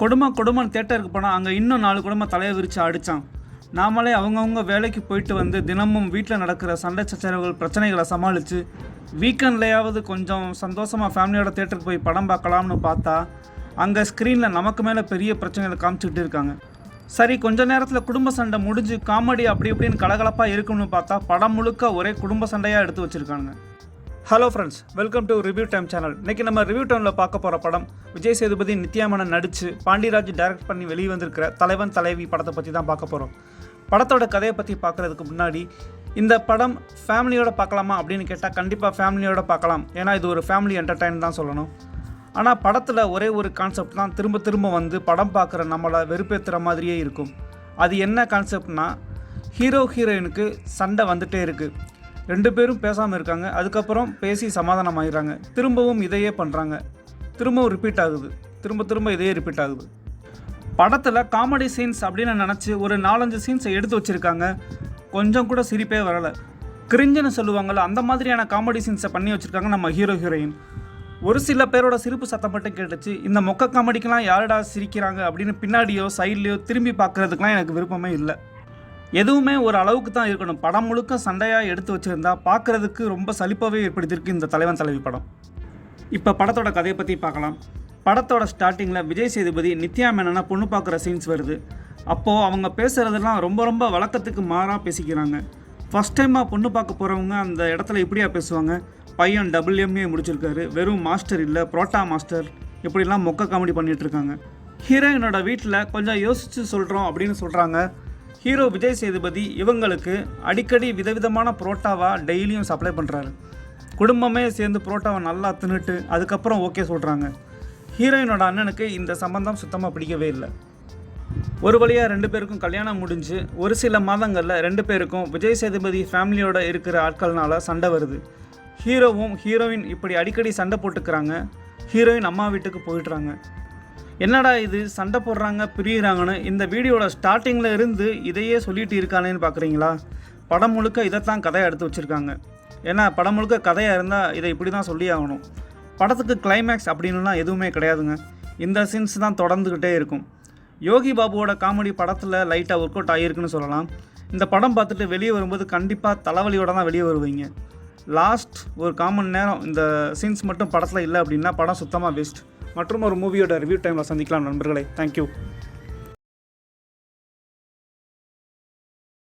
கொடுமன் தேட்டருக்கு போனால் அங்கே இன்னும் 4 குடும்பம் தலையை விரித்து அடித்தான். நாமளே அவங்கவுங்க வேலைக்கு போயிட்டு வந்து தினமும் வீட்டில் நடக்கிற சண்டை சச்சரவுகள் பிரச்சனைகளை சமாளித்து வீக்கெண்ட்லையாவது கொஞ்சம் சந்தோஷமாக ஃபேமிலியோட தேட்டருக்கு போய் படம் பார்க்கலாம்னு பார்த்தா அங்கே ஸ்க்ரீனில் நமக்கு மேலே பெரிய பிரச்சனைகளை காமிச்சிக்கிட்டு இருக்காங்க. சரி, கொஞ்ச நேரத்தில் குடும்ப சண்டை முடிஞ்சு காமெடி அப்படி இப்படின்னு கலகலப்பாக இருக்குன்னு பார்த்தா படம் முழுக்க ஒரே குடும்ப சண்டையாக எடுத்து வச்சுருக்காங்க. Hello friends, welcome to review time channel. இன்றைக்கி நம்ம ரிவ்யூ டைமில் பார்க்க போகிற படம் விஜய் சேதுபதி, நித்யா மேனன் நடித்து பாண்டியராஜ் டைரக்ட் பண்ணி வெளியே வந்திருக்கிற தலைவன் தலைவி படத்தை பற்றி தான் பார்க்க போகிறோம். படத்தோட கதையை பற்றி பார்க்குறதுக்கு முன்னாடி இந்த படம் ஃபேமிலியோட பார்க்கலாமா அப்படின்னு கேட்டால் கண்டிப்பாக ஃபேமிலியோட பார்க்கலாம். ஏன்னா இது ஒரு ஃபேமிலி என்டர்டைன் தான் சொல்லணும். ஆனால் படத்தில் ஒரே ஒரு கான்செப்ட் தான் திரும்ப திரும்ப வந்து படம் பார்க்குற நம்மளை வெறுப்பேற்றுற மாதிரியே இருக்கும். அது என்ன கான்செப்ட்னா, ஹீரோ ஹீரோயினுக்கு சண்டை வந்துகிட்டே இருக்குது. 2 பேரும் பேசாமல் இருக்காங்க, அதுக்கப்புறம் பேசி சமாதானம் ஆகிடுறாங்க, திரும்பவும் இதையே பண்ணுறாங்க, திரும்பவும் ரிப்பீட் ஆகுது, திரும்ப இதையே ரிப்பீட் ஆகுது. படத்தில் காமெடி சீன்ஸ் அப்படின்னு நினச்சி ஒரு 4-5 சீன்ஸை எடுத்து வச்சுருக்காங்க. கொஞ்சம் கூட சிரிப்பே வரலை. கிரிஞ்சுன்னு சொல்லுவாங்கள்ல, அந்த மாதிரியான காமெடி சீன்ஸை பண்ணி வச்சுருக்காங்க நம்ம ஹீரோ ஹீரோயின். ஒரு சில பேரோட சிரிப்பு சத்தம் மட்டும் கேட்டுச்சு. இந்த மொக்க காமெடிக்கெலாம் யாருடா சிரிக்கிறாங்க அப்படின்னு பின்னாடியோ சைட்லேயோ திரும்பி பார்க்குறதுக்கெலாம் எனக்கு விருப்பமே இல்லை. எதுவுமே ஒரு அளவுக்கு தான் இருக்கணும். படம் முழுக்க சண்டையாக எடுத்து வச்சுருந்தா பார்க்குறதுக்கு ரொம்ப சலிப்பாகவே ஏற்படுத்தியிருக்கு இந்த தலைவன் தலைவி படம். இப்போ படத்தோட கதையை பற்றி பார்க்கலாம். படத்தோட ஸ்டார்டிங்கில் விஜய் சேதுபதி நித்யா மேனனை பொண்ணு பார்க்குற சீன்ஸ் வருது. அப்போது அவங்க பேசுகிறதெல்லாம் ரொம்ப வழக்கத்துக்கு மாறாக பேசிக்கிறாங்க. ஃபஸ்ட் டைமாக பொண்ணு பார்க்க போகிறவங்க அந்த இடத்துல இப்படியா பேசுவாங்க, பையன் WMA முடிச்சிருக்காரு, வெறும் மாஸ்டர் இல்லை புரோட்டா மாஸ்டர், இப்படிலாம் மொக்க காமெடி பண்ணிகிட்ருக்காங்க. ஹீரோயினோட வீட்டில் கொஞ்சம் யோசித்து சொல்கிறோம் அப்படின்னு சொல்கிறாங்க. ஹீரோ விஜய் சேதுபதி இவங்களுக்கு அடிக்கடி விதவிதமான புரோட்டாவாக டெய்லியும் சப்ளை பண்ணுறாரு. குடும்பமே சேர்ந்து புரோட்டாவை நல்லா தின்னுட்டு அதுக்கப்புறம் ஓகே சொல்கிறாங்க. ஹீரோயினோட அண்ணனுக்கு இந்த சம்பந்தம் சுத்தமாக பிடிக்கவே இல்லை. ஒரு வழியாக 2 பேருக்கும் கல்யாணம் முடிஞ்சு ஒரு சில மாதங்களில் 2 பேருக்கும் விஜய் சேதுபதி ஃபேமிலியோட இருக்கிற ஆட்கள்னால சண்டை வருது. ஹீரோவும் ஹீரோயின் இப்படி அடிக்கடி சண்டை போட்டுக்கிறாங்க. ஹீரோயின் அம்மா வீட்டுக்கு போயிடுறாங்க. என்னடா இது சண்டை போடுறாங்க பிரியிறாங்கன்னு இந்த வீடியோட ஸ்டார்டிங்கில் இருந்து இதையே சொல்லிட்டு இருக்கானேன்னு பார்க்குறீங்களா? படம் முழுக்க இதைத்தான் கதையை எடுத்து வச்சுருக்காங்க. ஏன்னா படம் முழுக்க கதையாக இருந்தால் இதை இப்படி தான் சொல்லி ஆகணும். படத்துக்கு கிளைமேக்ஸ் அப்படின்னுலாம் எதுவுமே கிடையாதுங்க. இந்த சீன்ஸ் தான் தொடர்ந்துக்கிட்டே இருக்கும். யோகி பாபுவோட காமெடி படத்தில் லைட்டாக ஒர்க் அவுட் ஆகியிருக்குன்னு சொல்லலாம். இந்த படம் பார்த்துட்டு வெளியே வரும்போது கண்டிப்பாக தலைவலியோடு தான் வெளியே வருவீங்க. லாஸ்ட் ஒரு 1/4 மணி நேரம் இந்த சீன்ஸ் மட்டும் படத்தில் இல்லை அப்படின்னா படம் சுத்தமாக வேஸ்ட். மற்றும் ஒரு மூவியோட ரிவ்யூ டைமில் சந்திக்கலாம் நண்பர்களே. தேங்க்யூ.